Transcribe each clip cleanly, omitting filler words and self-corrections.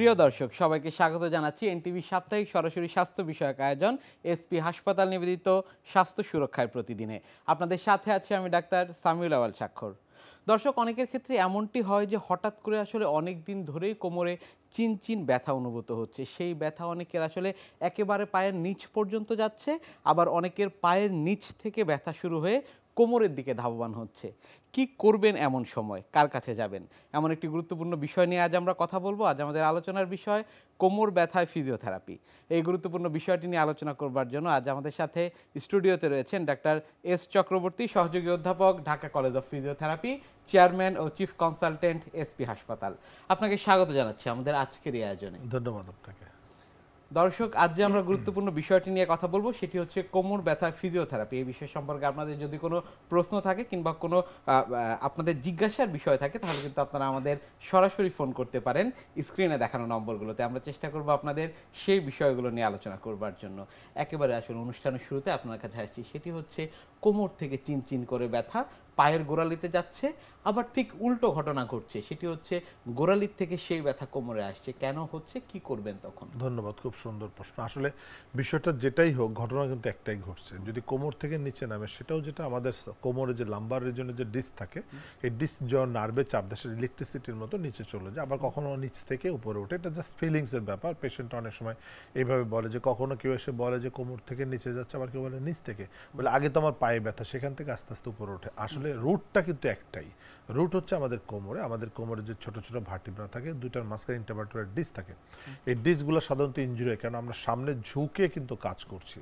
প্রিয় দর্শক সবাইকে স্বাগত জানাচ্ছি এনটিভি সাপ্তাহিক সরাসরি স্বাস্থ্য বিষয়ক আয়োজন এসপি হাসপাতাল নিবেদিত স্বাস্থ্য সুরক্ষার প্রতিদিনে। আপনাদের সাথে আছি আমি ডাক্তার সামিউল আওয়াল স্বাক্ষর। দর্শক, অনেকের ক্ষেত্রে এমনটি হয় যে হঠাৎ করে আসলে অনেক দিন ধরেই কোমরে চিনচিন ব্যথা অনুভূত হচ্ছে। সেই ব্যথা অনেকের আসলে একেবারে পায়ের নিচ পর্যন্ত যাচ্ছে, আবার অনেকের পায়ের নিচ থেকে ব্যথা শুরু হয়ে কোমরের দিকে ধাবমান হচ্ছে। কি করবেন এমন সময়, কার কাছে যাবেন, এমন একটি গুরুত্বপূর্ণ বিষয় নিয়ে আজ আমরা কথা বলবো। আজ আমাদের আলোচনার বিষয় কোমর ব্যথায় ফিজিওথেরাপি। এই গুরুত্বপূর্ণ বিষয়টি নিয়ে আলোচনা করবার জন্য আজ আমাদের সাথে স্টুডিওতে রয়েছেন ডাক্তার এস চক্রবর্তী, সহযোগী অধ্যাপক, Dhaka college of physiotherapy, chairman ও চিফ কনসালটেন্ট, এসপি হাসপাতাল। আপনাকে স্বাগত জানাচ্ছি আমাদের আজকের এই আয়োজনে। ধন্যবাদ আপনাকে। দর্শক, আজ যে আমরা গুরুত্বপূর্ণ বিষয়টি নিয়ে কথা বলবো সেটি হচ্ছে কোমর ব্যথা ফিজিওথেরাপি। এই বিষয় সম্পর্কে আপনাদের যদি কোনো প্রশ্ন থাকে কিংবা কোনো আপনাদের জিজ্ঞাসার বিষয় থাকে তাহলে কিন্তু আপনারা আমাদের সরাসরি ফোন করতে পারেন স্ক্রিনে দেখানো নম্বরগুলোতে। আমরা চেষ্টা করব আপনাদের সেই বিষয়গুলো নিয়ে আলোচনা করবার জন্য। একেবারে আসলে অনুষ্ঠানের শুরুতে আপনার কাছে আসছি, সেটি হচ্ছে কোমর থেকে চিনচিন করে ব্যথা পায়ের গোড়ালিতে যাচ্ছে, আবার ঠিক উল্টো ঘটনা ঘটছে। সেটি হচ্ছে গোড়ালির থেকে সেই ব্যথা কোমরে আসছে। কেন হচ্ছে, কি করবেন তখন? ধন্যবাদ, খুব সুন্দর প্রশ্ন। আসলে বিষয়টা যেটাই হোক, ঘটনা কিন্তু একটাই ঘটছে। যদি কোমর থেকে নিচে নামে, সেটাও যেটা আমাদের কোমরে যে লাম্বার রিজনে যে ডিস্ক থাকে, এই ডিস্ক যখন নার্ভে চাপ দেয় সেটা ইলেকট্রিসিটির মতো নিচে চলে যায়, আবার কখনো নিচ থেকে উপরে ওঠে। এটা জাস্ট ফিলিংসের ব্যাপার। পেশেন্ট অনেক সময় এইভাবে বলে যে, কখনো কেউ এসে বলে যে কোমর থেকে নিচে যাচ্ছে, আবার কেউ বলে নিচ থেকে, বলে আগে তো আমার পায়ে ব্যথা, সেখান থেকে আস্তে আস্তে উপরে ওঠে। আসলে রুটটা কিন্তু একটাই। রুট হচ্ছে আমাদের কোমরে যে ছোট ছোট ভার্টিব্রা থাকে, দুইটার মাঝখানে ইন্টারভার্টেব্রাল ডিস্ক থাকে। এই ডিস্কগুলো সাধারণত ইনজুরি হয়, কারণ আমরা সামনে ঝুঁকে কিন্তু কাজ করছি,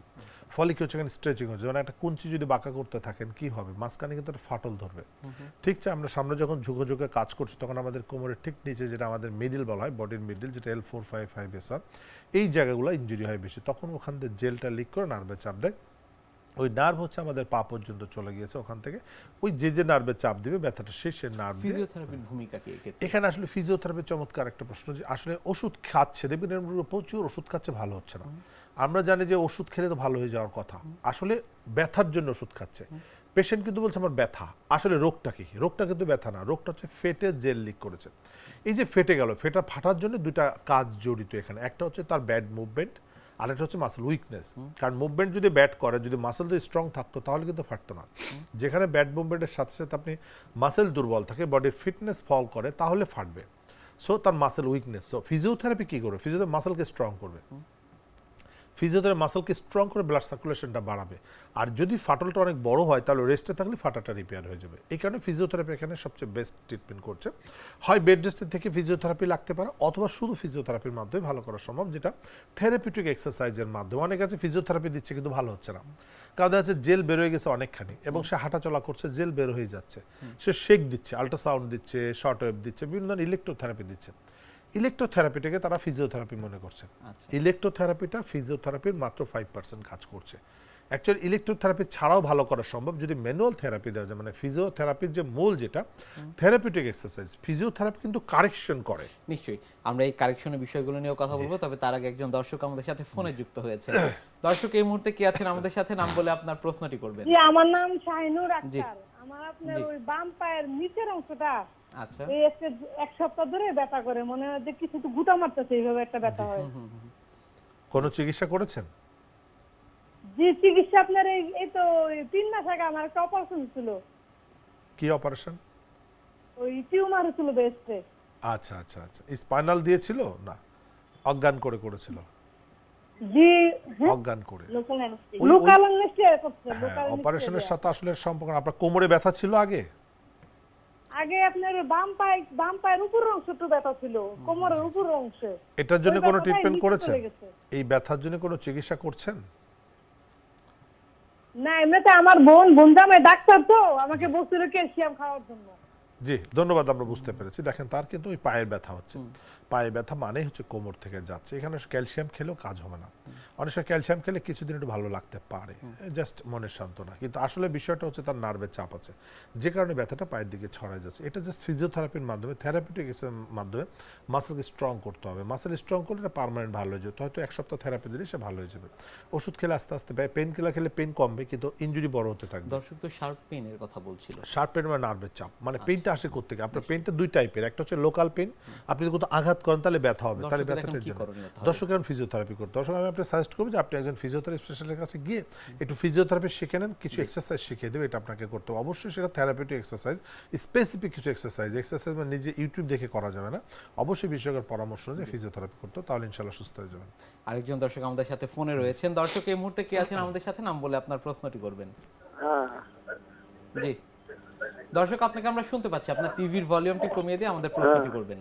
ফলে কি হচ্ছে, এখানে স্ট্রেচিং হচ্ছে। যেমন একটা কুঞ্চি যদি বাঁকা করতে থাকেন, কি হবে, মাঝখানে কিন্তু একটা ফাটল ধরবে। ঠিক আছে, আমরা সামনে যখন ঝুঁকে ঝুঁকে কাজ করছি, তখন আমাদের কোমরের ঠিক নিচে, যেটা আমাদের মিডিল বলা হয়, বডির মিডিল, যেটা L4-5-5S1, এই জায়গাগুলো ইনজুরি হয় বেশি। তখন ওখান থেকে জেলটা লিক করে নার্ভে চাপ দেয়। ওই নার্ভ হচ্ছে আমাদের পা পর্যন্ত চলে গিয়েছে, ওখান থেকে ওই যে নার্ভে চাপ দিবে ব্যথাটা, সে নার্ভ। ফিজিওথেরাপির ভূমিকা কি এখানে? আসলে ফিজিওথেরাপির চমৎকার একটা প্রশ্ন, যে আসলে ওষুধ খাচ্ছে, দেখবেন প্রচুর ওষুধ খাচ্ছে, ভালো হচ্ছে না। আমরা জানি যে ওষুধ খেলে তো ভালো হয়ে যাওয়ার কথা, আসলে ব্যথার জন্য ওষুধ খাচ্ছে। পেশেন্ট কিন্তু বলছে আমার ব্যথা, আসলে রোগটা কি? রোগটা কিন্তু ব্যথা না, রোগটা হচ্ছে ফেটে জেল লিক করেছে। এই যে ফেটে গেল, ফেটা ফাটার জন্য দুইটা কাজ জড়িত এখানে। একটা হচ্ছে তার ব্যাড মুভমেন্ট, আর একটা হচ্ছে মাসেল উইকনেস। কারণ মুভমেন্ট যদি ব্যাড করে, যদি মাসেল যদি স্ট্রং থাকতো, তাহলে কিন্তু ফাটতো না। যেখানে ব্যাড মুভমেন্টের সাথে সাথে আপনি মাসেল দুর্বল থাকে, বডির ফিটনেস ফল করে, তাহলে ফাটবে। সো তার মাসেল উইকনেস। সো ফিজিওথেরাপি কি করবে? ফিজিওথেরাপি মাসেলকে স্ট্রং করবে। ফিজিওথেরাপি মাসেলকে স্ট্রং করে ব্লাড সার্কুলেশনটা বাড়াবে। আর যদি ফাটলটা অনেক বড় হয়, তাহলে রেস্টে থাকলে ফাটাটা রিপেয়ার হয়ে যাবে। এই কারণে ফিজিওথেরাপি এখানে সবচেয়ে বেস্ট ট্রিটমেন্ট করছে। হয় বেড রেস্টের থেকে ফিজিওথেরাপি লাগতে পারে, অথবা শুধু ফিজিওথেরাপির মাধ্যমে ভালো করা সম্ভব, যেটা থেরাপিউটিক এক্সারসাইজের মাধ্যমে। অনেক আছে ফিজিওথেরাপি দিচ্ছে কিন্তু ভালো হচ্ছে না, কারণ দেখা যাচ্ছে জেল বের হয়ে গেছে অনেকখানি, এবং সে হাঁটাচলা করছে, জেল বের হয়ে যাচ্ছে, সে শেক দিচ্ছে, আল্ট্রাসাউন্ড দিচ্ছে, শর্ট ওয়েভ দিচ্ছে, বিভিন্ন ধরনের ইলেকট্রোথেরাপি দিচ্ছে। ইলেকট্রোথেরাপিটাকে তারা ফিজিওথেরাপি মনে করছে। ইলেকট্রোথেরাপিটা ফিজিওথেরাপির মাত্র 5% কাজ করছে। অ্যাকচুয়ালি ইলেকট্রোথেরাপি ছাড়াও ভালো করা সম্ভব যদি ম্যানুয়াল থেরাপি দেওয়া যায়। মানে ফিজিওথেরাপির যে মূল, যেটা থেরাপিউটিক এক্সারসাইজ, ফিজিওথেরাপি কিন্তু কারেকশন করে। নিশ্চয়ই আমরা এই কারেকশনের বিষয়গুলো নিয়েও কথা বলবো, তবে তার আগে একজন দর্শক আমাদের সাথে ফোনে যুক্ত হয়েছে। দর্শক এই মুহূর্তে কি আছেন আমাদের সাথে? নাম বলে আপনার প্রশ্নটি করবেন। জি, আমার নাম শাহিনুর আক্তার। আমার আপনার ওই বাম পায়ের নিচের অংশটা, আচ্ছা, এই এক সপ্তাহ ধরে ব্যথা করে, মনে হয় যে কিছু তো গুটা মারতেছে, এইভাবে একটা ব্যথা হয়। কোনো চিকিৎসা করেছেন? জি, চিকিৎসা আপনার এই তো 3 মাস আগে আমার একটা অপারেশন ছিল। কি অপারেশন? ওই টিউমার ছিল ব্রেস্টে। আচ্ছা আচ্ছা আচ্ছা, স্পাইনাল দিয়েছিল না অজ্ঞান করে করেছিল? জি, অজ্ঞান করে। লোকাল অ্যানেস্থেসিয়া করছে। অপারেশনের সাথে আসলে সম্পর্ক। আপনার কোমরে ব্যথা ছিল আগে? আগে আপনার বাম পায়ের উপরের অংশটা ব্যথা ছিল, কোমরের উপরের অংশে। এটার জন্য কোনো ট্রিটমেন্ট করেছেন? এই ব্যথার জন্য কোনো চিকিৎসা করছেন? না, এমনিতে আমার বোন জামাই ডাক্তার, তো আমাকে বলছিল ক্যালসিয়াম খাওয়ার জন্য। জি, ধন্যবাদ, আমরা বুঝতে পেরেছি। দেখেন, তার কিন্তু ওই পায়ের ব্যথা হচ্ছে। পায়ে ব্যথা মানে হচ্ছে কোমর থেকে যাচ্ছে, এখানে ক্যালসিয়াম খেলেও কাজ হবে না। অনেক সময় ক্যালসিয়াম খেলে কিছুদিন একটু ভালো লাগতে পারে, জাস্ট মনের সান্ত্বনা, কিন্তু আসলে বিষয়টা হচ্ছে তার নার্ভের চাপ আছে, যে কারণে ব্যথাটা পায়ের দিকে ছড়ায় যাচ্ছে। এটা জাস্ট ফিজিওথেরাপির মাধ্যমে, থেরাপিউটিক মাধ্যমে মাসেলকে স্ট্রং করতে হবে। মাসেল স্ট্রং করলে এটা পার্মানেন্ট ভালো হয়ে যাবে, হয়তো 1 সপ্তাহ থেরাপি দিলে সে ভালো হয়ে যাবে। ওষুধ খেলে আস্তে আস্তে পেন কিলার খেলে পেন কমবে, কিন্তু ইনজুরি বড় হতে থাকবে। দর্শক তো শার্প পেইনের কথা বলছিল। শার্প পেন মানে নার্ভের চাপ, মানে পেনটা আসে কোত্থেকে? আপনার পেনটা 2 টাইপের, একটা হচ্ছে লোকাল পেন, আপনি যদি কোথাও আঘাত করেন তাহলে ব্যথা হবে, তাহলে ব্যথাটার জন্য দর্শক এখন ফিজিওথেরাপি করতে। দর্শক আমি আপনাকে সাজেস্ট করব যে আপনি একজন ফিজিওথেরাপি স্পেশালিস্টের কাছে গিয়ে একটু ফিজিওথেরাপি শিখে নেন, কিছু এক্সারসাইজ শিখিয়ে দেবে, এটা আপনাকে করতে হবে। অবশ্যই সেটা থেরাপিউটিক এক্সারসাইজ, স্পেসিফিক কিছু এক্সারসাইজ মানে নিজে ইউটিউব দেখে করা যাবে না, অবশ্যই বিশেষজ্ঞের পরামর্শ অনুযায়ী ফিজিওথেরাপি করতে হবে, তাহলে ইনশাআল্লাহ সুস্থ হয়ে যাবেন। আরেকজন দর্শক আমাদের সাথে ফোনে রয়েছেন। দর্শক এই মুহূর্তে কে আছেন আমাদের সাথে, নাম বলে আপনার প্রশ্নটি করবেন। হ্যাঁ জি দর্শক, আপনাকে আমরা শুনতে পাচ্ছি, আপনার টিভির ভলিউমটি কমিয়ে দিয়ে আমাদের প্রশ্নটি করবেন।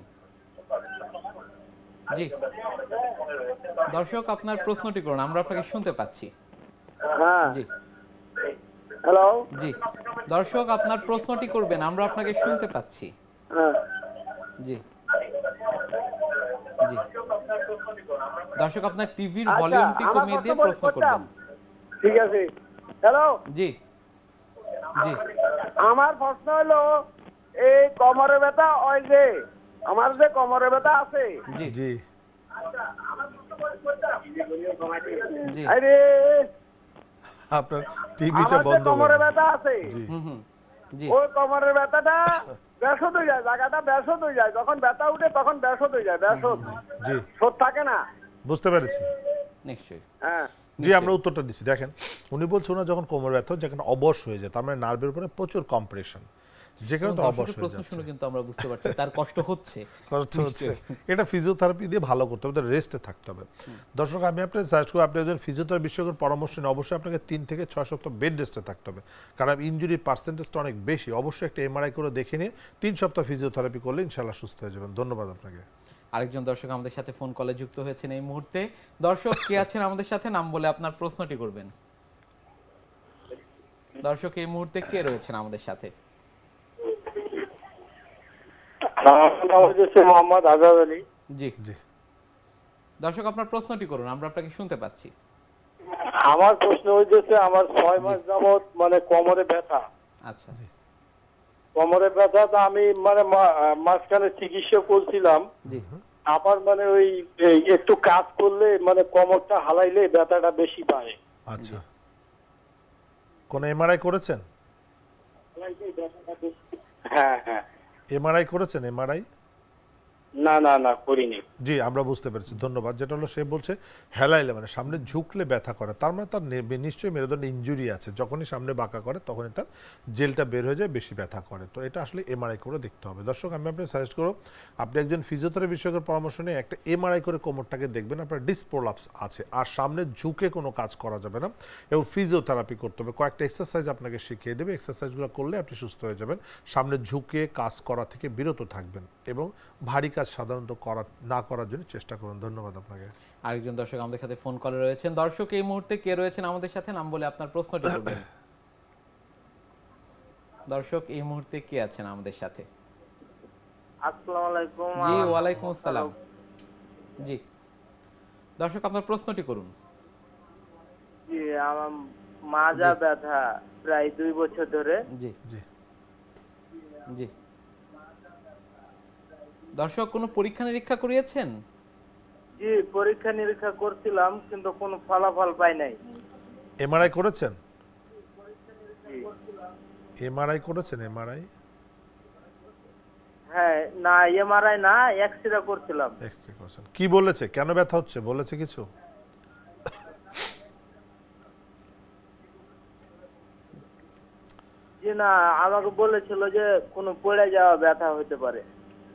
জি দর্শক, আপনার প্রশ্নটি করুন, আমরা আপনাকে শুনতে পাচ্ছি। হ্যাঁ জি হ্যালো জি দর্শক, আপনার প্রশ্নটি করবেন, আমরা আপনাকে শুনতে পাচ্ছি। হ্যাঁ জি জি দর্শক, আপনার টিভির আচ্ছা, ভলিউমটি আমার কমিয়ে দিয়ে প্রশ্ন প্রশ্ন করবেন। ঠিক আছে। হ্যালো, জি জি আমার প্রশ্ন হলো এই কোমরে ব্যথা, ওই যে আমার যে কোমরে ব্যথা আছে, জি জি জি আরে আপনার টিভিটা আমার যে বন্ধ কোমরে করুন। ব্যথা আছে, জি হুম হুম জি ওই কোমরের ব্যথাটা ব্যাসত হয়ে যায়, জায়গাটা ব্যাসত হয়ে যায়, যখন ব্যথা উঠে তখন ব্যাসত হয়ে যায়, ব্যাসত জি শোধ থাকে না। বুঝতে পেরেছি। নিশ্চয়ই। হ্যাঁ জি আমরা উত্তরটা দিচ্ছি। দেখেন, উনি বলছেন ওনার যখন কোমর ব্যথা যেখানে অবশ হয়ে যায়, তার মানে নার্ভের উপরে প্রচুর কম্প্রেশন, যেখানে তো অবশ দর্শকের হয়ে প্রশ্ন যাচ্ছে, শুনে কিন্তু আমরা বুঝতে পারছি তার কষ্ট হচ্ছে। কষ্ট হচ্ছে। এটা ফিজিওথেরাপি দিয়ে ভালো করতে হবে, রেস্টে থাকতে হবে। দর্শক আমি আপনাকে সাজেস্ট করব, আপনি একজন ফিজিওথেরাপি বিশেষজ্ঞের পরামর্শ নিয়ে অবশ্যই আপনাকে 3 থেকে 6 সপ্তাহ বেড রেস্টে থাকতে হবে, কারণ ইনজুরির পার্সেন্টেজটা অনেক বেশি। অবশ্যই একটা এমআরআই করে দেখে নিয়ে 3 সপ্তাহ ফিজিওথেরাপি করলে ইনশাআল্লাহ সুস্থ হয়ে যাবেন। ধন্যবাদ আপনাকে। আরেকজন দর্শক আমাদের সাথে ফোন কলে যুক্ত হয়েছেন এই মুহূর্তে। দর্শক কে আছেন আমাদের সাথে, নাম বলে আপনার প্রশ্নটি করবেন। দর্শক এই মুহূর্তে কে রয়েছেন আমাদের সাথে? মোহাম্মদ আজাদ আলী। জি জি দর্শক, আপনার প্রশ্নটি করুন, আমরা আপনাকে শুনতে পাচ্ছি। আমার প্রশ্ন হচ্ছে, আমার 6 মাস যাবত মানে কোমরে ব্যথা, আচ্ছা কোমরে ব্যথাটা আমি মানে মাঝখানে চিকিৎসা করছিলাম, জি আবার মানে ওই এই একটু কাজ করলে মানে কোমরটা হালাইলে ব্যথাটা বেশি বাড়ে। আচ্ছা, কোন এমআরআই করেছেন? হ্যাঁ হ্যাঁ, এমআরআই করেছেন? এমআরআই না না না করিনি। জি আমরা বুঝতে পেরেছি, ধন্যবাদ। যেটা হলো সে বলছে হেলাইলে মানে সামনে ঝুঁকলে ব্যথা করে, তার মানে তার নিশ্চয়ই মেরুদণ্ড ইনজুরি আছে, যখনই সামনে বাঁকা করে তখনই তার জেলটা বের হয়ে যায়, বেশি ব্যথা করে। তো এটা আসলে এমআরআই করে দেখতে হবে। দর্শক আমি আপনাকে সাজেস্ট করব, আপনি একজন ফিজিওথেরাপি বিশেষজ্ঞের পরামর্শ নিয়ে একটা এমআরআই করে কোমরটাকে দেখবেন, আপনার ডিস্ক প্রোলাপস আছে, আর সামনে ঝুঁকে কোনো কাজ করা যাবে না, এবং ফিজিওথেরাপি করতে হবে। কয়েকটা এক্সারসাইজ আপনাকে শিখিয়ে দেবে, এক্সারসাইজগুলো করলে আপনি সুস্থ হয়ে যাবেন। সামনে ঝুঁকে কাজ করা থেকে বিরত থাকবেন, এবং ভারী কাজ সাধারণত না করার জন্য চেষ্টা করুন। ধন্যবাদ আপনাকে। আরেকজন দর্শক আমাদের সাথে ফোন কলে রয়েছেন। দর্শক এই মুহূর্তে কে রয়েছেন আমাদের সাথে, নাম বলে আপনার প্রশ্নটি করবেন। দর্শক এই মুহূর্তে কে আছেন আমাদের সাথে? আসসালামু আলাইকুম। জি ওয়ালাইকুম আসসালাম। জি দর্শক আপনার প্রশ্নটি করুন। জি আমার মাজা ব্যথা প্রায় 2 বছর ধরে। জি জি জি দর্শক কোনো পরীক্ষা নিরীক্ষা করিয়েছেন? জি পরীক্ষা নিরীক্ষা করছিলাম, কিন্তু কোনো ফলাফল পাই নাই। এমআরআই করেছেন? জি। এমআরআই করেছেন? এমআরআই হ্যাঁ, না এমআরআই না, এক্সরে করছিলাম। এক্সরে করেছেন? কি বলেছে, কেন ব্যথা হচ্ছে বলেছে কিছু? জি না, আমাকে বলেছিল যে কোনো পড়ে যাওয়া ব্যথা হতে পারে।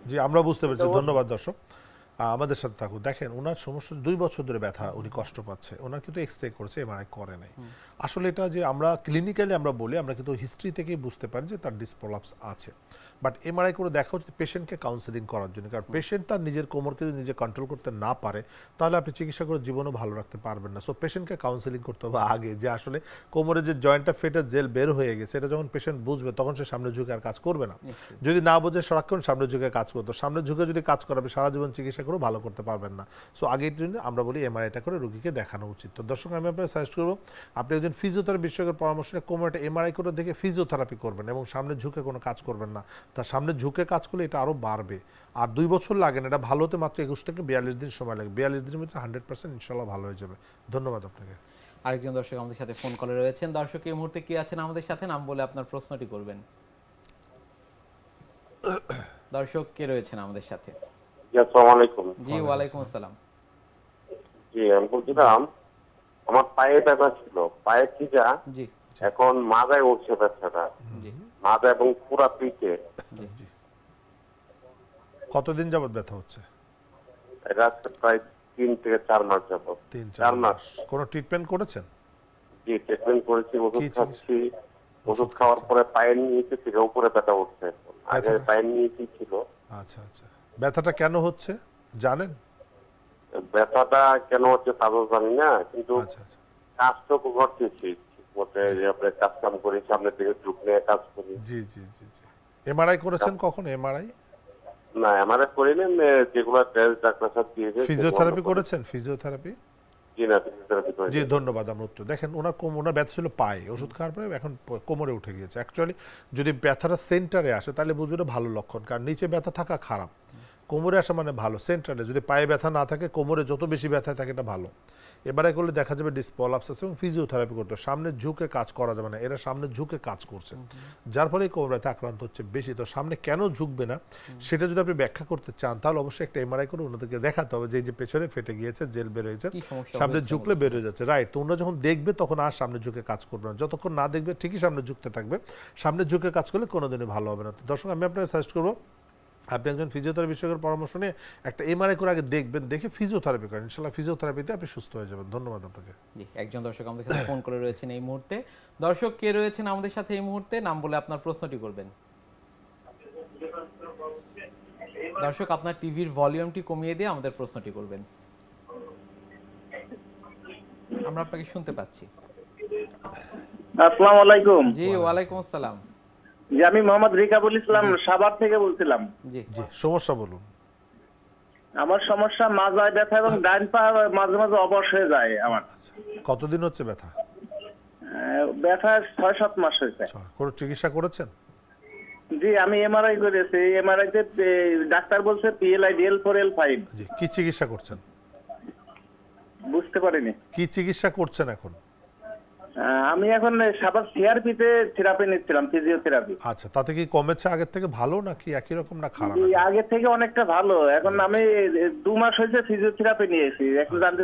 জি আমরা বুঝতে পেরেছি, ধন্যবাদ। দর্শক আমাদের সাথে থাকুন। দেখেন ওনার সমস্যা 2 বছর ধরে ব্যথা, উনি কষ্ট পাচ্ছে, ওনার কিন্তু এক্সরে করেছে, এমআরআই করে নাই। আসলে এটা যে আমরা ক্লিনিক্যালি আমরা বলি, আমরা কিন্তু হিস্ট্রি থেকেই বুঝতে পারি যে তার ডিস্ক প্রলাপস আছে, বাট এমআরআই করে দেখা হচ্ছে পেশেন্টকে কাউন্সেলিং করার জন্য, কারণ পেশেন্ট তার নিজের কোমরকে যদি নিজে কন্ট্রোল করতে না পারে তাহলে আপনি চিকিৎসা করে জীবনও ভালো রাখতে পারবেন না। সো পেশেন্টকে কাউন্সেলিং করতে হবে আগে, যে আসলে কোমরে যে জয়েন্টটা ফেটে জেল বের হয়ে গেছে, এটা যখন পেশেন্ট বুঝবে তখন সে সামনে ঝুঁকে আর কাজ করবে না। যদি না বোঝে সারাক্ষণ সামনে ঝুঁকে কাজ করতো, সামনে ঝুঁকে যদি কাজ করাবে সারা জীবন চিকিৎসা করে ভালো করতে পারবেন না। সো আগের জন্য আমরা বলি এমআরআইটা করে রোগীকে দেখানো উচিত। তো দর্শক আমি আপনাকে সাজেস্ট করবো আপনি একজন ফিজিওথেরাপি বিশেষজ্ঞের পরামর্শ নিয়ে কোমরটা এমআরআই করে দেখে ফিজিওথেরাপি করবেন এবং সামনে ঝুঁকে কোনো কাজ করবেন না। তার সামনে ঝুঁকে কাজ করলে এটা আরও বাড়বে। আর 2 বছর লাগে না, এটা ভালো হতে মাত্র 21 থেকে 42 দিন সময় লাগে। 42 দিনের মধ্যে 100% ইনশাল্লাহ ভালো হয়ে যাবে। ধন্যবাদ আপনাকে। আরেকজন দর্শক আমাদের সাথে ফোন কলে রয়েছেন। দর্শক এই মুহূর্তে কে আছেন আমাদের সাথে, নাম বলে আপনার প্রশ্নটি করবেন। দর্শক কে রয়েছেন আমাদের সাথে? জি আসসালামু আলাইকুম। জি ওয়ালাইকুম আসসালাম। জি আমি বলছিলাম আমার পায়ে ব্যথা ছিল, পায়ে খিজা, জি এখন মাথায় উঠছে ব্যথাটা, জি মাথা এবং পুরা পিঠে। জি। কতদিন যাবত ব্যথা হচ্ছে? এটা আজকে প্রায় 3 থেকে 4 মাস যাবত। 3-4 মাস। কোনো ট্রিটমেন্ট করেছেন? জি ট্রিটমেন্ট করেছি, ওষুধ কি চিকিৎসা? খাচ্ছি। ওষুধ খাওয়ার পরে পায়ের নিচে থেকে উপরে ব্যথা উঠছে। আগে ব্যথাটা? পায়ের নিচেই ছিল। আচ্ছা আচ্ছা। ব্যথাটা কেন হচ্ছে জানেন? ব্যথাটা কেন হচ্ছে তা তো জানি না, কিন্তু আচ্ছা আচ্ছা। কাজটুকু করতেছি ঠিক মতো, যে আপনার কাজ কাম করি, সামনের দিকে ঝুঁক নিয়ে কাজ করি। জি জি জি জি। এমআরআই করেছেন কখন? এমআরআই না আমারে করিলেন, যেগুলো টেস্ট ডাক্তার সাহেব দিয়েছে। ফিজিওথেরাপি করেছেন? ফিজিওথেরাপি? জি না, ফিজিওথেরাপি করেছি। জি ধন্যবাদ। আমার উত্তর দেখেন, ওনার ব্যথা ছিল পায়ে, ওষুধ খাওয়ার পরে এখন কোমরে উঠে গিয়েছে। অ্যাকচুয়ালি যদি ব্যথাটা সেন্টারে আসে তাহলে বুঝবে ভালো লক্ষণ, কারণ নিচে ব্যথা থাকা খারাপ, কোমরে আসা মানে ভালো। সেন্টারে যদি পায়ে ব্যথা না থাকে, কোমরে যত বেশি ব্যথা থাকে এটা ভালো। এবারে করলে দেখা যাবে ডিসপলাপস আছে এবং ফিজিওথেরাপি করতে সামনে ঝুঁকে কাজ করা যাবে না। এরা সামনে ঝুঁকে কাজ করছে, যার ফলে কোমর ব্যথা আক্রান্ত হচ্ছে বেশি। তো সামনে কেন ঝুঁকবে না সেটা যদি আপনি ব্যাখ্যা করতে চান তাহলে অবশ্যই একটা এমআরআই করে ওনাদেরকে দেখাতে হবে, যে পেছনে ফেটে গিয়েছে, জেল বের হয়েছে, কি সমস্যা সামনে হয়েছে ঝুঁকলে বের হয়ে যাচ্ছে। রাইট। তো ওনারা যখন দেখবে তখন আর সামনে ঝুঁকে কাজ করবে না। যতক্ষণ না দেখবে ঠিকই সামনে ঝুঁকতে থাকবে। সামনে ঝুঁকে কাজ করলে কোনোদিনই ভালো হবে না। তো দর্শক আমি আপনাকে সাজেস্ট করবো আপনি একজন ফিজিওথেরাপি বিশেষজ্ঞের পরামর্শ নিয়ে একটা এমআরআই করে আগে দেখবেন, দেখে ফিজিওথেরাপি করেন। ইনশাআল্লাহ ফিজিওথেরাপিতে আপনি সুস্থ হয়ে যাবেন। ধন্যবাদ আপনাকে। জি একজন দর্শক আমাদের সাথে ফোন করে রয়েছেন এই মুহূর্তে। দর্শক কে রয়েছেন আমাদের সাথে এই মুহূর্তে, নাম বলে আপনার প্রশ্নটি করবেন। দর্শক আপনার টিভির ভলিউমটি কমিয়ে দিয়ে আমাদের প্রশ্নটি করবেন, আমরা আপনাকে শুনতে পাচ্ছি। আসসালামু আলাইকুম। জি ওয়ালাইকুম আসসালাম। জি আমি মোহাম্মদ রিকাবুল ইসলাম সাভার থেকে বলছিলাম। জি জি সমস্যা বলুন। আমার সমস্যা মাজায় ব্যথা এবং ডান পা মাঝে মাঝে অবশ হয়ে যায় আমার। কতদিন হচ্ছে ব্যথা? ব্যথা 6-7 মাস হয়েছে। কোনো চিকিৎসা করেছেন? জি আমি এমআরআই করেছি। এমআরআই তে ডাক্তার বলছে PLI DL4L5। জি কি চিকিৎসা করছেন? বুঝতে পারিনি। কি চিকিৎসা করছেন এখন? আমি এখন সাভার সিআরপি তে থেরাপি নিচ্ছিলাম, ফিজিওথেরাপি। আচ্ছা তাতে কি কমেছে আগের থেকে ভালো নাকি একই রকম না খারাপ? জি আগে থেকে অনেকটা ভালো। এখন আমি 2 মাস হয়েছে ফিজিওথেরাপি নিয়েছি। এখন জানতে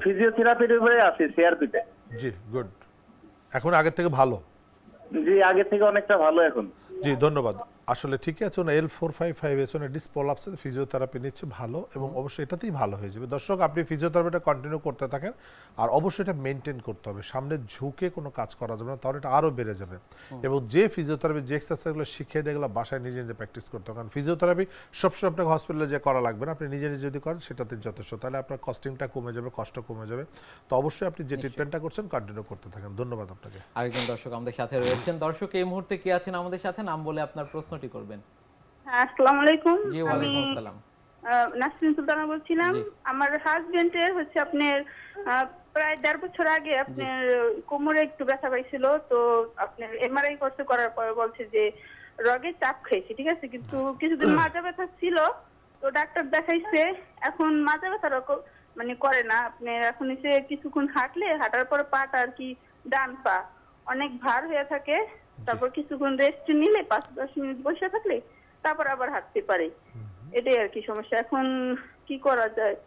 ফিজিওথেরাপির উপরে আছি সিআরপি তে। জি গুড। এখন আগের থেকে ভালো? জি আগে থেকে অনেকটা ভালো এখন। জি ধন্যবাদ। আসলে ঠিকই আছে, ওনা L455 এর ওনা ডিসপলাপসে ফিজিওথেরাপি নিচ্ছে ভালো, এবং অবশ্যই এটাতেই ভালো হয়ে যাবে। দর্শক আপনি ফিজিওথেরাপিটা কন্টিনিউ করতে থাকেন, আর অবশ্যই এটা মেনটেন করতে হবে। সামনে ঝুঁকে কোনো কাজ করা যাবে না, তাহলে এটা আরও বেড়ে যাবে। এবং যে ফিজিওথেরাপি যে এক্সারসাইজগুলো শিখিয়ে দেয় এগুলো বাসায় নিজে নিজে প্র্যাকটিস করতে হবে। কারণ ফিজিওথেরাপি সবসময় আপনাকে হসপিটালে যে করা লাগবে না, আপনি নিজে নিজে যদি করেন সেটাতে যথেষ্ট। তাহলে আপনার কস্টিংটা কমে যাবে, কষ্ট কমে যাবে। তো অবশ্যই আপনি যে ট্রিটমেন্টটা করছেন কন্টিনিউ করতে থাকেন। ধন্যবাদ আপনাকে। আরেকজন দর্শক আমাদের সাথে রয়েছেন। দর্শক এই মুহূর্তে কে আছেন আমাদের সাথে, নাম বলে আপনার প্রশ্নটি করবেন। আসসালামু আলাইকুম। জি ওয়ালাইকুম আসসালাম। নাসরিন সুলতানা বলছিলাম। জি। আমার হাজবেন্ডের হচ্ছে আপনার প্রায় 1.5 বছর আগে আপনার কোমরে একটু ব্যথা পাইছিল, তো আপনার এমআরআই করতে, করার পরে বলছে যে রগের চাপ খাইছে, ঠিক আছে, কিন্তু কিছুদিন মাজা ব্যথা ছিল, তো ডাক্তার দেখাইছে। এখন মাজা ব্যথা মানে করে না আপনার। এখন এসে কিছুক্ষণ হাঁটলে, হাঁটার পরে পাটা আর কি ডান পা অনেক ভার হয়ে থাকে, তারপর কিছুক্ষণ রেস্ট নিলে 5-10 মিনিট বসে থাকলে তারপর আবার হাঁটতে পারে। এটাই আর কি সমস্যা। এখন কি করা যায়?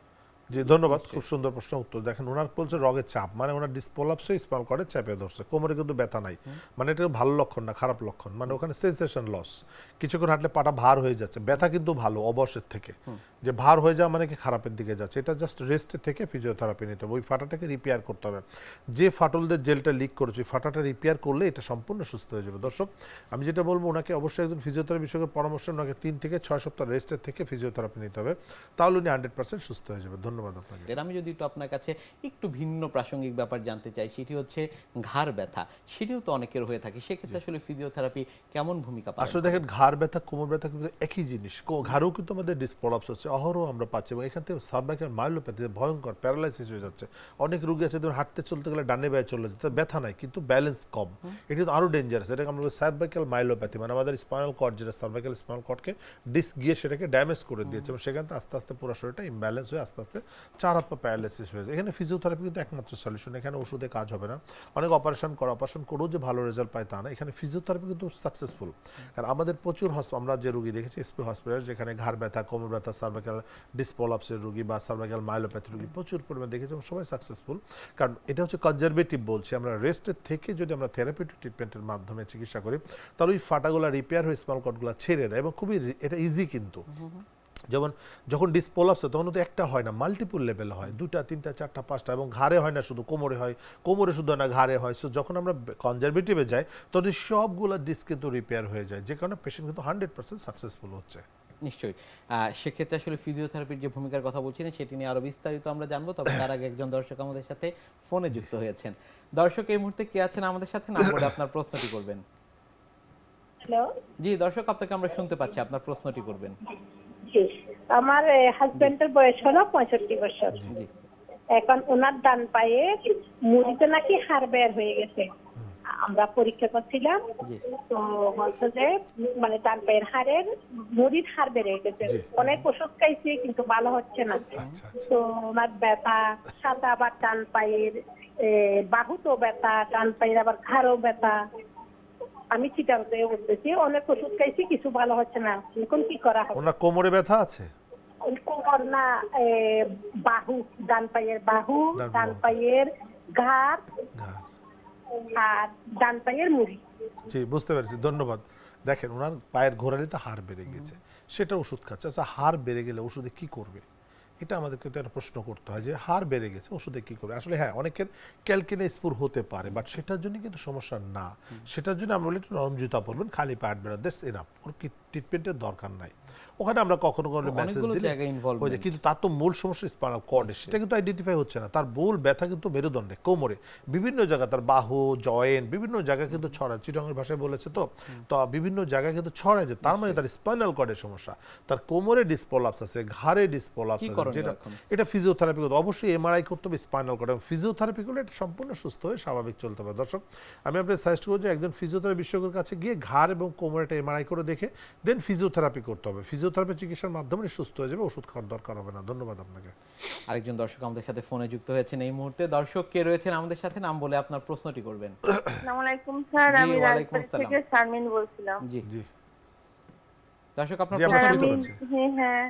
জি ধন্যবাদ, খুব সুন্দর প্রশ্ন উত্তর। দেখেন ওনার বলছে রগের চাপ, মানে ওনার ডিসপোলাপসে স্পাল করে চেপে ধরছে, কোমরে কিন্তু ব্যথা নাই, মানে এটা ভালো লক্ষণ না, খারাপ লক্ষণ। মানে ওখানে সেন্সেশন লস, কিছুক্ষণ হাঁটলে পাটা ভার হয়ে যাচ্ছে, ব্যথা কিন্তু ভালো অবশ্যের থেকে। যে ভার হয়ে যাওয়া মানে কি খারাপের দিকে যাচ্ছে, এটা জাস্ট রেস্টের থেকে ফিজিওথেরাপি নিতে হবে। ওই ফাটাটাকে রিপেয়ার করতে হবে। যে ফাটলদের জেলটা লিক করেছে ফাটাটা রিপেয়ার করলে এটা সম্পূর্ণ সুস্থ হয়ে যাবে। দর্শক আমি যেটা বলবো, ওনাকে অবশ্যই একজন ফিজিওথেরাপি বিশেষজ্ঞের পরামর্শ, ওনাকে 3 থেকে 6 সপ্তাহ রেস্টের থেকে ফিজিওথেরাপি নিতে হবে, তাহলে উনি 100% সুস্থ হয়ে যাবে। ধন্যবাদ আপনাকে। আমি যদি একটু আপনার কাছে একটু ভিন্ন প্রাসঙ্গিক ব্যাপার জানতে চাই, সেটি হচ্ছে ঘাড় ব্যথা। সেটিও তো অনেকের হয়ে থাকে, সেক্ষেত্রে আসলে ফিজিওথেরাপি কেমন ভূমিকা পালন? আসলে দেখেন ঘাড় ব্যথা কোমর ব্যথা কিন্তু একই জিনিস। ঘাড়েও কিন্তু আমাদের ডিসপ্রলাপস হচ্ছে, অহরহ আমরা পাচ্ছি, এবং এখান থেকে সার্ভাইকাল মাইলোপ্যাথি ভয়ঙ্কর প্যারালাইসিস হয়ে যাচ্ছে। অনেক রোগী আছে যেমন হাঁটতে চলতে গেলে ডানে বায়ে চলে যেতে, ব্যথা নাই কিন্তু ব্যালেন্স কম, এটি তো আরও ডেঞ্জারাস। এটাকে আমরা সার্ভাইকাল মাইলোপ্যাথি, মানে আমাদের স্পাইনাল কর্ড, যেটা সার্ভাইকাল স্পাইনাল কর্ডকে ডিস্ক গিয়ে সেটাকে ড্যামেজ করে দিয়েছে, এবং সেখান থেকে আস্তে আস্তে পুরো শরীরটা ইমব্যালেন্স হয়ে আস্তে আস্তে 4 হাত পা প্যারালাইসিস হয়ে যায়। এখানে ফিজিওথেরাপি কিন্তু একমাত্র সলিউশন, এখানে ওষুধে কাজ হবে না। অনেক অপারেশন করেও যে ভালো রেজাল্ট পায় তা না, এখানে ফিজিওথেরাপি কিন্তু সাকসেসফুল। কারণ আমাদের প্রচুর আমরা যে রোগী দেখেছি এসপি হসপিটাল, যেখানে ঘাড় ব্যথা, কোমর ব্যথা, সার্ভাইকাল ডিসপোলাপসের রোগী বা সার্ভাইকাল মাইলোপ্যাথি রোগী প্রচুর পরিমাণে দেখেছি, এবং সবাই সাকসেসফুল। কারণ এটা হচ্ছে কনজারভেটিভ বলছি আমরা, রেস্টের থেকে যদি আমরা থেরাপিউটিক ট্রিটমেন্টের মাধ্যমে চিকিৎসা করি তাহলে ওই ফাটাগুলো রিপেয়ার হয়ে স্পাইনাল কর্ডগুলো ছেড়ে দেয়, এবং খুবই এটা ইজি। কিন্তু যেমন যখন ডিসপোলাপস হয় তখন তো একটা হয় না, মাল্টিপল লেভেল হয়, 2টা 3টা 4টা 5টা, এবং ঘাড়ে হয় না শুধু, কোমরে হয়, কোমরে শুধু না ঘাড়ে হয়। সো যখন আমরা কনজারভেটিভে যাই তখন সবগুলো ডিস্ক কিন্তু রিপেয়ার হয়ে যায়, যে কারণে পেশেন্ট কিন্তু 100% সাকসেসফুল হচ্ছে। নিশ্চয়ই। সেক্ষেত্রে আসলে ফিজিওথেরাপির যে ভূমিকার কথা বলছিলেন সেটি নিয়ে আরো বিস্তারিত আমরা জানবো, তবে তার আগে একজন দর্শক আমাদের সাথে ফোনে যুক্ত হয়েছেন। দর্শক এই মুহূর্তে কে আছেন আমাদের সাথে, নাম বলে আপনার প্রশ্নটি করবেন। হ্যালো, জি দর্শক, আপনাকে আমরা শুনতে পাচ্ছি, আপনার প্রশ্নটি করবেন। জি, আমার হাজবেন্ডের বয়স হলো 65 বছর। জি, এখন ওনার ডান পায়ে মুড়িতে নাকি হাড় বের হয়ে গেছে। আমরা পরীক্ষা করছিলাম, জি। তো বলছে যে মানে ডান পায়ের হাড়ের মুড়ির হাড় বেড়ে গেছে। অনেক ওষুধ খাইছি কিন্তু ভালো হচ্ছে না। তো ওনার ব্যথা, সাথে আবার ডান পায়ের বাহুতেও ব্যথা, ডান পায়ের আবার ঘাড়ও ব্যথা। আমি চিটাতে বলতেছি, অনেক ওষুধ খাইছি কিছু ভালো হচ্ছে না, এখন কি করা হবে? ওনার কোমরে ব্যথা আছে? কোমর না, বাহু, ডান পায়ের বাহু, ডান পায়ের ঘাড় আর ডান পায়ের মুড়ি। জি, বুঝতে পেরেছি, ধন্যবাদ। দেখেন, ওনার পায়ের ঘোরালিতে হাড় বেড়ে গেছে, সেটা ওষুধ খাচ্ছে। আচ্ছা, হাড় বেড়ে গেলে ওষুধে কি করবে? এটা আমাদেরকে একটা প্রশ্ন করতে হয় যে হাড় বেড়ে গেছে ওষুধে কি করবে। আসলে হ্যাঁ, অনেকের ক্যালকিনে স্পুর হতে পারে, বাট সেটার জন্য কিন্তু সমস্যা না। সেটার জন্য আমরা বলি একটু নরম জুতা পরবেন, খালি পায়ে বেড়া, দ্যাটস এনাফ। ওর কি ট্রিটমেন্টের দরকার নাই। ওখানে আমরা কখনো কখনো মেসেজ দিই, কিন্তু তার তো মূল সমস্যা স্পাইনাল কর্ডে, সেটা কিন্তু আইডেন্টিফাই হচ্ছে না। তার মূল ব্যথা কিন্তু মেরুদণ্ডে, কোমরে, বিভিন্ন জায়গায়, তার বাহু, জয়েন্ট, বিভিন্ন জায়গায় কিন্তু ছড়ায়। চিটাঙ্গের ভাষায় বলেছে তো বিভিন্ন জায়গায় কিন্তু ছড়ায়, যে তার মানে তার স্পাইনাল কর্ডের সমস্যা, তার কোমরে ডিসপোলাপস আছে, ঘাড়ে ডিসপোলাপস আছে, যেটা এটা ফিজিওথেরাপি করতে অবশ্যই এমআরআই করতে হবে স্পাইনাল কর্ড, এবং ফিজিওথেরাপি করলে এটা সম্পূর্ণ সুস্থ হয়ে স্বাভাবিক চলতে হবে। দর্শক, আমি আপনাকে সাজেস্ট করব যে একজন ফিজিওথেরাপি বিশেষজ্ঞের কাছে গিয়ে ঘাড় এবং কোমরে একটা এমআরআই করে দেখে দেন ফিজিওথেরাপি করতে হবে। ফিজিওথেরাপি চিকিৎসার মাধ্যমে সুস্থ হয়ে যাবে, ওষুধ খাওয়ার দরকার হবে না। ধন্যবাদ আপনাকে। আরেকজন দর্শক আমাদের সাথে ফোনে যুক্ত হয়েছেন এই মুহূর্তে। দর্শক কে রয়েছেন আমাদের সাথে, নাম বলে আপনার প্রশ্নটি করবেন। আসসালামু আলাইকুম স্যার, আমি রাজবাড়ী থেকে শারমিন বলছিলাম। জি জি, দর্শক আপনার প্রশ্নটি করুন। হ্যাঁ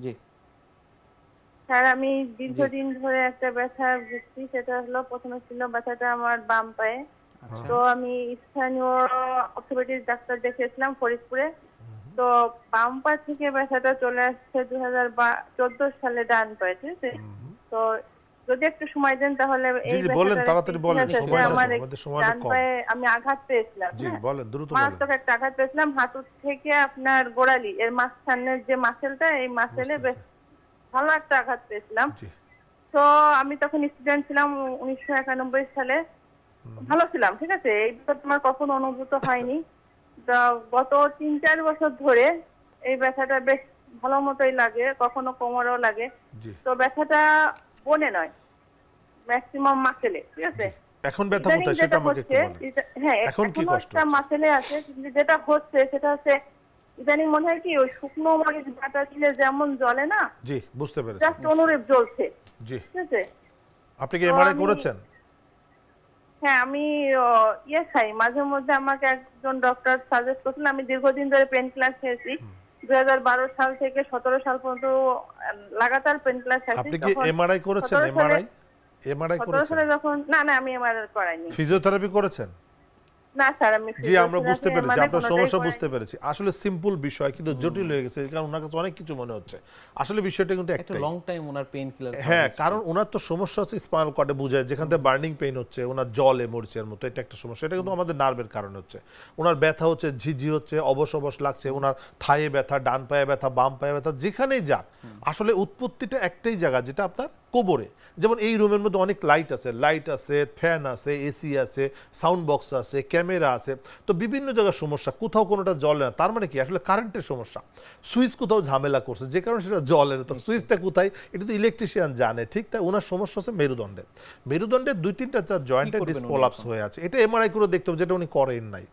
জি স্যার, আমি দীর্ঘদিন ধরে একটা ব্যথা ভুগছি। সেটা হলো, প্রথমে ছিল ব্যথাটা আমার বাম পায়ে। তো আমি স্থানীয় অর্থোপেডিক ডাক্তার দেখিয়েছিলাম ফরিদপুরে। তো বাম পা থেকে ব্যথাটা চলে আসছে 2014 সালে ডান পায়ে, ঠিক আছে? তো যদি একটু সময় দেন তাহলে এই ডান পায়ে আমি আঘাত পেয়েছিলাম, মারাত্মক একটা আঘাত পেয়েছিলাম হাঁটু থেকে আপনার গোড়ালি এর মাঝখানের যে মাসেলটা, এই মাসেলে বেশ ভালো একটা আঘাত পেয়েছিলাম। তো আমি তখন স্টুডেন্ট ছিলাম 1991 সালে, ভালো ছিলাম, ঠিক আছে? এই বিষয়টা আমার কখনো অনুভূত হয়নি। গত 3-4 বছর ধরে এই ব্যথাটা বেশ ভালো মতোই লাগে, কখনো কোমরেও লাগে। তো ব্যথাটা বনে নয়, ম্যাক্সিমাম মাসেলে, ঠিক আছে? এখন ব্যথা কোথায় সেটা আমাকে একটু বলেন। হ্যাঁ, এখন কি কষ্ট হচ্ছে? মাসেলে আছে, কিন্তু যেটা হচ্ছে সেটা হচ্ছে ইদানিং মনে হয় কি ওই শুকনো মরিচ বাটা দিলে যেমন জ্বলে না, জি বুঝতে পেরেছি, জাস্ট অনুরূপ জ্বলছে। জি, ঠিক আছে। আপনি কি এমআরআই করেছেন? হ্যাঁ, আমি খাই মাঝে মধ্যে। আমাকে একজন ডক্টর সাজেস্ট করেছিলেন, আমি দীর্ঘদিন ধরে পেন কিলার খেয়েছি। 2012 সাল থেকে 17 সাল পর্যন্ত লাগাতার পেন কিলার খাইছি। আপনি কি এমআরআই করেছেন? এমআরআই করেছেন? না, আমি এমআরআই করাইনি। ফিজিওথেরাপি করেছেন? না স্যার, আমি জি, আমরা বুঝতে পেরেছি আপনার সমস্যা, বুঝতে পেরেছি। আসলে সিম্পল বিষয় কিন্তু জটিল হয়ে গেছে, কারণ ওনার কাছে অনেক কিছু মনে হচ্ছে। আসলে বিষয়টা কিন্তু একটা লং টাইম ওনার পেইন কিলার। হ্যাঁ, কারণ ওনার তো সমস্যা হচ্ছে স্পাইনাল কর্ডে, বুঝায় যেখান থেকে বার্নিং পেইন হচ্ছে, ওনার জলে মরচের মতো, এটা একটা সমস্যা। এটা কিন্তু আমাদের নার্ভের কারণে হচ্ছে। ওনার ব্যথা হচ্ছে, ঝিঝি হচ্ছে, অবশ অবশ লাগছে, ওনার থায়ে ব্যথা, ডান পায়ে ব্যথা, বাম পায়ে ব্যথা, যেখানেই যাক আসলে উৎপত্তিটা একটাই জায়গা, যেটা আপনার কোমরে, যেমন এই রুমের মধ্যে অনেক লাইট আছে, ফ্যান আছে, এসি আছে, সাউন্ড বক্স আছে, ক্যামেরা আছে, তো বিভিন্ন জায়গার সমস্যা, কোথাও কোনোটা জ্বলে না, তার মানে কি আসলে কারেন্টের সমস্যা, সুইচ কোথাও ঝামেলা করছে যে কারণে সেটা জ্বলে না, তো সুইচটা কোথায় এটা তো ইলেকট্রিশিয়ান জানে, ঠিক তাই ওনার সমস্যা হচ্ছে মেরুদণ্ডের 2-3টা জয়েন্টের ডিসপোলাপস হয়ে আছে, এটা এমআরআই করে দেখতে হবে, যেটা উনি করেন নাই।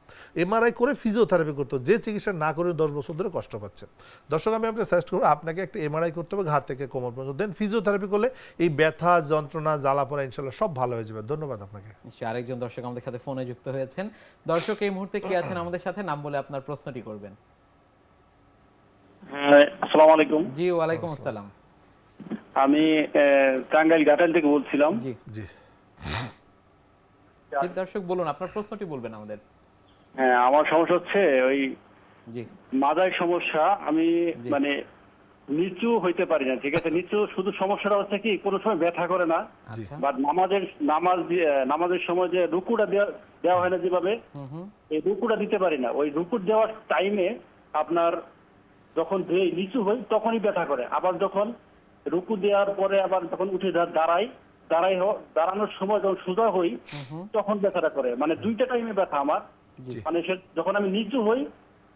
এমআরআই করে ফিজিওথেরাপি করতে হবে, যে চিকিৎসা না করে 10 বছর ধরে কষ্ট পাচ্ছে। দর্শক আমি আপনাকে সাজেস্ট করবো আপনাকে একটা এমআরআই করতে হবে ঘাড় থেকে কোমর পর্যন্ত, দেন ফিজিওথেরাপি করলে এই ব্যথা যন্ত্রণা জ্বালা পোড়া ইনশাআল্লাহ সব ভালো হয়ে যাবে। ধন্যবাদ আপনাকে। আরেকজন দর্শক আমাদের সাথে ফোনে যুক্ত হয়েছেন। দর্শক এই মুহূর্তে কে আছেন আমাদের সাথে, নাম বলে আপনার প্রশ্নটি করবেন। আসসালামু আলাইকুম। জি ওয়ালাইকুম আসসালাম। আমি টাঙ্গাইল ঘাটাল থেকে বলছিলাম। জি জি দর্শক বলুন, আপনার প্রশ্নটি বলবেন আমাদের। হ্যাঁ, আমার সমস্যা হচ্ছে ওই জি মাজায় সমস্যা, আমি মানে নিচু হইতে পারি না, ঠিক আছে, নিচু শুধু সমস্যাটা হচ্ছে কি কোনো সময় ব্যথা করে না, আচ্ছা বা নামাজের সময় যে রুকুটা দেওয়া হয় না যেভাবে, এই রুকুটা দিতে পারি না, ওই রুকুট দেওয়ার টাইমে আপনার যখন নিচু হই তখনই ব্যথা করে, আবার যখন রুকু দেওয়ার পরে আবার যখন উঠে দাঁড়ানোর সময় যখন সোজা হই তখন ব্যথাটা করে, মানে দুইটা টাইমে ব্যথা আমার, মানে যখন আমি নিচু হই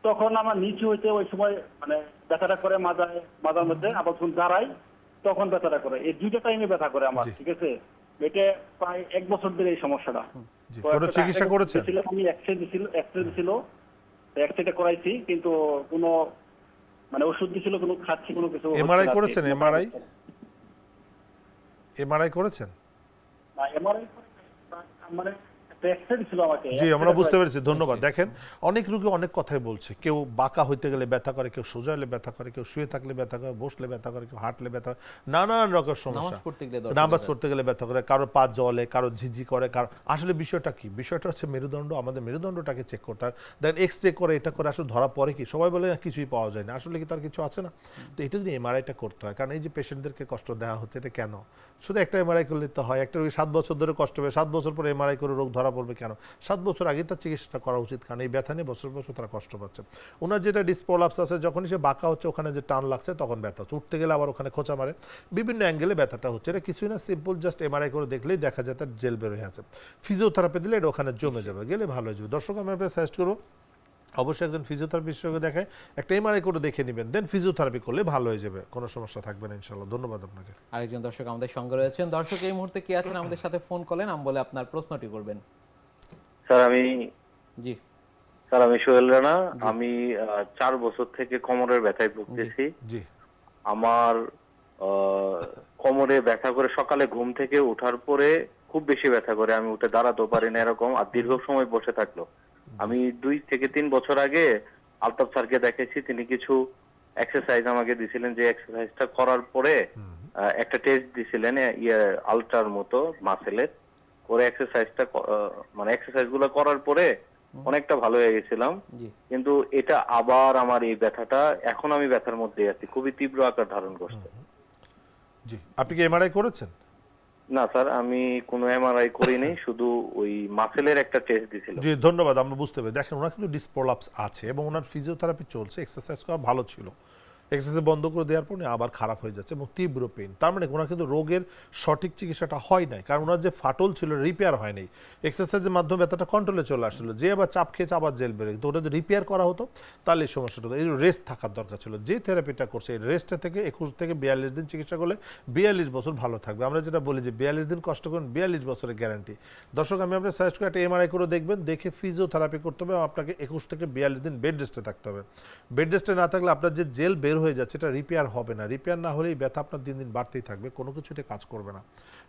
তখন আমার নিচু হইতে ওই সময় মানে ব্যথাটা করে মাজার মধ্যে, আবার যখন দাঁড়াই তখন ব্যথাটা করে, এই দুইটা টাইমে ব্যথা করে আমার, ঠিক আছে, এটা প্রায় 1 বছর ধরে এই সমস্যাটা। চিকিৎসা করেছেন? আমি এক্সরে দিছিল, এক্সরেটা করাইছি, কিন্তু কোনো মানে ওষুধ দিছিল, কোনো খাচ্ছি, কোনো কিছু। এমআরআই করেছেন? এমআরআই করেছেন? না, এমআরআই মানে জি আমরা বুঝতে পেরেছি, ধন্যবাদ। দেখেন অনেক রোগী অনেক কথাই বলছে, কেউ বাঁকা হইতে গেলে ব্যথা করে, কেউ সোজা হলে ব্যথা করে, কেউ শুয়ে থাকলে ব্যথা করে, বসলে ব্যথা করে, কেউ হাঁটলে ব্যথা করে, নানান রকম সমস্যা, নামাজ পড়তে গেলে ব্যথা করে, কারো পা জ্বলে, কারো ঝিঝি করে, কারো আসলে বিষয়টা কি, বিষয়টা হচ্ছে মেরুদণ্ড, আমাদের মেরুদণ্ডটাকে চেক করতে হয়, দেন এক্সরে করে এটা করে আসলে ধরা পড়ে কি, সবাই বলে না কিছুই পাওয়া যায় না, আসলে কি তার কিছু আছে না, তো এটা যদি এমআরআইটা করতে হয়, কারণ এই যে পেশেন্টদেরকে কষ্ট দেওয়া হচ্ছে এটা কেন, শুধু একটা এমআরআই করলে তো হয়, একটা রোগী 7 বছর ধরে কষ্ট পাবে, 7 বছর পরে এমআরআই করে রোগ ধরা পড়বে কেন, 7 বছর আগে তার চিকিৎসাটা করা উচিত, কারণ এই ব্যথা নিয়ে বছর বছর তারা কষ্ট পাচ্ছে। ওনার যেটা ডিসপ্রলাপস আছে, যখনই সে বাঁকা হচ্ছে ওখানে যে টান লাগছে তখন ব্যথা হচ্ছে, উঠতে গেলে আবার ওখানে খোঁচা মারে, বিভিন্ন অ্যাঙ্গেলে ব্যথাটা হচ্ছে, এটা কিছুই না, সিম্পল জাস্ট এমআরআই করে দেখলেই দেখা যায় তার জেল বের হয়ে আছে, ফিজিওথেরাপি দিলে এটা ওখানে জমে যাবে, গেলে ভালো হয়ে যাবে। দর্শক আমি আপনাকে সাজেস্ট করবো অবশ্যই একজন ফিজিওথেরাপি বিশেষজ্ঞ দেখায় একটা এমআরআই করে দেখে নেবেন, দেন ফিজিওথেরাপি করলে ভালো হয়ে যাবে, কোনো সমস্যা থাকবে না ইনশাআল্লাহ। ধন্যবাদ আপনাকে। আরেকজন দর্শক আমাদের সঙ্গে রয়েছেন। দর্শক এই মুহূর্তে কে আছেন আমাদের সাথে, ফোন করলেন, নাম বলে আপনার প্রশ্নটি করবেন। স্যার আমি সোহেল রানা, আমি 4 বছর থেকে কোমরের ব্যথায় ভুগতেছি। জি আমার কোমরে ব্যথা করে, সকালে ঘুম থেকে ওঠার পরে খুব বেশি ব্যথা করে, আমি উঠে দাঁড়াতেও পারি না এরকম, আর দীর্ঘ সময় বসে থাকলো। আমি 2 থেকে 3 বছর আগে আলতাফ স্যারকে দেখেছি, তিনি কিছু এক্সারসাইজ আমাকে দিছিলেন, যে এক্সারসাইজটা করার পরে একটা টেস্ট দিছিলেন আলট্রার মতো মাসেলের করে, এক্সারসাইজটা মানে এক্সারসাইজ গুলো করার পরে অনেকটা ভালো হয়ে গেছিলাম, কিন্তু এটা আবার আমার এই ব্যথাটা, এখন আমি ব্যথার মধ্যে আছি, খুবই তীব্র আকার ধারণ করছে। জি আপনি কি এমআরআই করেছেন? না স্যার, আমি কোনো এমআরআই করিনি, শুধু ওই মাসেলের একটা টেস্ট দিয়েছিলাম। জি ধন্যবাদ, আমরা বুঝতে পারি। দেখেন ওনার কিন্তু ডিসপ্রলাপস আছে এবং ওনার ফিজিওথেরাপি চলছে, এক্সারসাইজ করা ভালো ছিল, এক্সারসাইজ বন্ধ করে দেওয়ার পরে আবার খারাপ হয়ে যাচ্ছে এবং তীব্র পেইন, তার মানে ওনার কিন্তু রোগের সঠিক চিকিৎসাটা হয় নাই, কারণ ওনার যে ফাটল ছিল রিপেয়ার হয় নাই, এক্সারসাইজের মাধ্যমে ব্যথাটা কন্ট্রোলে চলে আসলো, যে আবার চাপ খেয়েছে আবার জেল বেড়ে, তো ওটা যদি রিপেয়ার করা হতো তাহলে এই সমস্যাটা হতো, এই রেস্ট থাকার দরকার ছিল, যে থেরাপিটা করছে এই রেস্টটা থেকে 21 থেকে 42 দিন চিকিৎসা করলে 42 বছর ভালো থাকবে। আমরা যেটা বলি যে 42 দিন কষ্ট করুন, 42 বছরের গ্যারান্টি। দর্শক আমি আপনার সাজেস্ট করি একটা এমআরআই করে দেখবেন, দেখে ফিজিওথেরাপি করতে হবে, আপনাকে 21 থেকে 42 দিন বেড রেস্টে থাকতে হবে। বেড রেস্টে না থাকলে আপনার যে জেল বের হয়ে যাচ্ছে এটা রিপেয়ার হবে না, রিপেয়ার না হলেই ব্যথা আপনার দিন দিন বাড়তেই থাকবে, কোনো কিছুতে কাজ করবে না।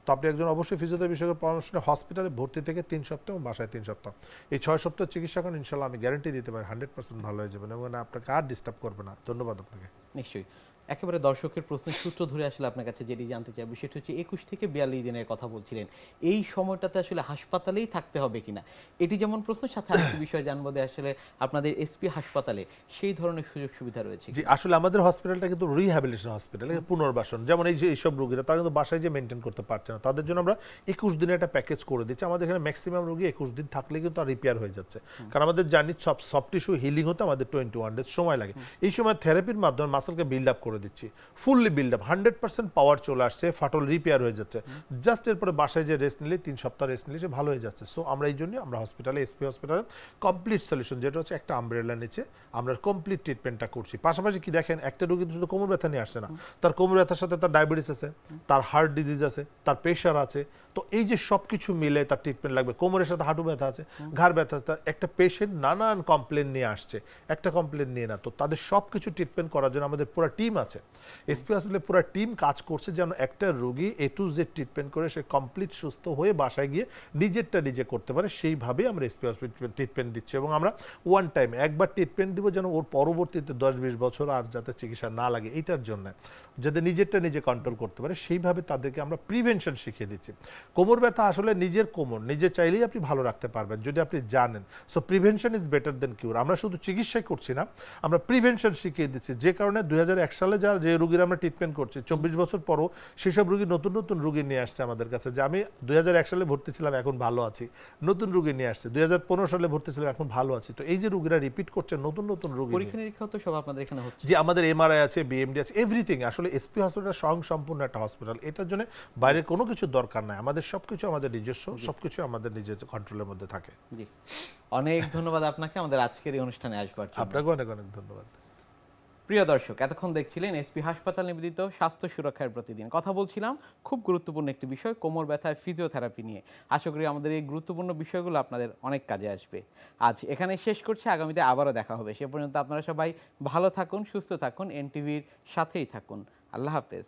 তো আপনি একজন অবশ্যই ফিজিওথেরাপি বিশেষজ্ঞের পরামর্শ নিয়ে হসপিটালে ভর্তি থেকে 3 সপ্তাহ এবং বাসায় 3 সপ্তাহ, এই 6 সপ্তাহ চিকিৎসা করেন, ইনশাআল্লাহ আমি গ্যারান্টি দিতে পারি 100% ভালো হয়ে যাবেন এবং আপনাকে আর ডিস্টার্ব করবে না। ধন্যবাদ আপনাকে। নিশ্চয়ই একেবারে দর্শকের প্রশ্নের সূত্র ধরে আসলে আপনার কাছে যেটি জানতে চাই, বিষয়টা হচ্ছে 21 থেকে 42 দিনের কথা বলছিলেন, এই সময়টাতে আসলে হাসপাতালেই থাকতে হবে কিনা, এটি যেমন প্রশ্নের সাথে আরেকটি বিষয় জানবো যে আসলে আপনাদের এসপি হাসপাতালে সেই ধরনের সুযোগ সুবিধা রয়েছে? জি আসলে আমাদের হসপিটালটা কিন্তু রিহ্যাবিলিটেশন হসপিটাল, পুনর্বাসন, যেমন এই যে এইসব রোগীরা তারা কিন্তু বাসায় যে মেনটেন করতে পারছে না, তাদের জন্য আমরা 21 দিনের একটা প্যাকেজ করে দিচ্ছি। আমাদের এখানে ম্যাক্সিমাম রোগী 21 দিন থাকলে কিন্তু আর রিপেয়ার হয়ে যাচ্ছে, কারণ আমাদের জানি সব টিস্যু হিলিং হতে আমাদের 21 ডেজ সময় লাগে, এই সময় থেরাপির মাধ্যমে মাসেলকে বিল্ড আপ করে করে দিচ্ছি, ফুললি বিল্ড আপ, 100% পাওয়ার চলে আসছে, ফাটল রিপেয়ার হয়ে যাচ্ছে, জাস্ট এরপরে বাসায় যে রেস্ট নিলে 3 সপ্তাহ রেস্ট নিলে সে ভালো হয়ে যাচ্ছে। সো আমরা এই জন্য আমরা হসপিটালে, এসপি হসপিটালে কমপ্লিট সলিউশন, যেটা হচ্ছে একটা আমব্রেলা নিচে আমরা কমপ্লিট ট্রিটমেন্টটা করছি। পাশাপাশি কি দেখেন, একটা রোগী শুধু কোমর ব্যথা নিয়ে আসছে না, তার কোমর ব্যথার সাথে তার ডায়াবেটিস আছে, তার হার্ট ডিজিজ আছে, তার প্রেশার আছে। তো এই যে সব কিছু মিলে তার ট্রিটমেন্ট লাগবে, কোমরের সাথে হাঁটু ব্যথা আছে, ঘাড় ব্যথা আছে। একটা পেশেন্ট নানান কমপ্লেন নিয়ে আসছে, একটা কমপ্লেন নিয়ে না। তো তাদের সব কিছু ট্রিটমেন্ট করার জন্য আমাদের পুরো টিম আছে, এসপি হসপিটালে পুরো টিম কাজ করছে যেন একটা রোগী A to Z ট্রিটমেন্ট করে সে কমপ্লিট সুস্থ হয়ে বাসায় গিয়ে নিজেরটা নিজে করতে পারে। সেইভাবেই আমরা এসপি হসপিটাল ট্রিটমেন্ট দিচ্ছি এবং আমরা ওয়ান টাইম একবার ট্রিটমেন্ট দিব যেন ওর পরবর্তীতে 10-20 বছর আর যাতে চিকিৎসা না লাগে, এইটার জন্য যাতে নিজেরটা নিজে কন্ট্রোল করতে পারে, সেইভাবে তাদেরকে আমরা প্রিভেনশন শিখিয়ে দিচ্ছি। কোমর ব্যথা আসলে নিজের কোমর নিজে চাইলেই আপনি ভালো রাখতে পারবেন যদি আপনি জানেন। So prevention is better than cure. আমরা শুধু চিকিৎসাই করছি না, আমরা প্রিভেনশন শিখিয়ে দিচ্ছি, যে কারণে 2001 সালে যে রোগীরা আমরা ট্রিটমেন্ট করছি 24 বছর পরও সেসব রোগী নতুন নতুন রোগী নিয়ে আসছে আমাদের কাছে, যে আমি 2001 সালে ভর্তি ছিলাম এখন ভালো আছি, নতুন রোগী নিয়ে আসছে। 2015 সালে ভর্তি ছিলাম এখন ভালো আছি। তো এই যে রোগীরা রিপিট করছে নতুন নতুন রোগী, পরীক্ষা নিরীক্ষা তো সব আপনাদের এখানে হচ্ছে? যে আমাদের এমআরআই আছে, বিএমডি আছে, এভরিথিং। আসলে এসপি হসপিটাল সম্পূর্ণ একটা হসপিটাল, এটার জন্য বাইরের কোনো কিছু দরকার নাই। আমাদের সবকিছু আমাদের নিজস্ব, সবকিছু আমাদের নিজের কন্ট্রোলের মধ্যে থাকে। জি, অনেক ধন্যবাদ আপনাকে আমাদের আজকের এই অনুষ্ঠানে আসবার জন্য। আপনাকে অনেক অনেক ধন্যবাদ। প্রিয় দর্শক, এতক্ষণ দেখছিলেন এসপি হাসপাতাল নিবেদিত স্বাস্থ্য সুরক্ষার প্রতিদিন। কথা বলছিলাম খুব গুরুত্বপূর্ণ একটি বিষয়, কোমর ব্যথায় ফিজিওথেরাপি নিয়ে। আশা করি আমাদের এই গুরুত্বপূর্ণ বিষয়গুলো আপনাদের অনেক কাজে আসবে। আজ এখানে শেষ করছি, আগামীতে আবারও দেখা হবে। সে পর্যন্ত আপনারা সবাই ভালো থাকুন, সুস্থ থাকুন, এনটিভির সাথেই থাকুন। আল্লাহ হাফেজ।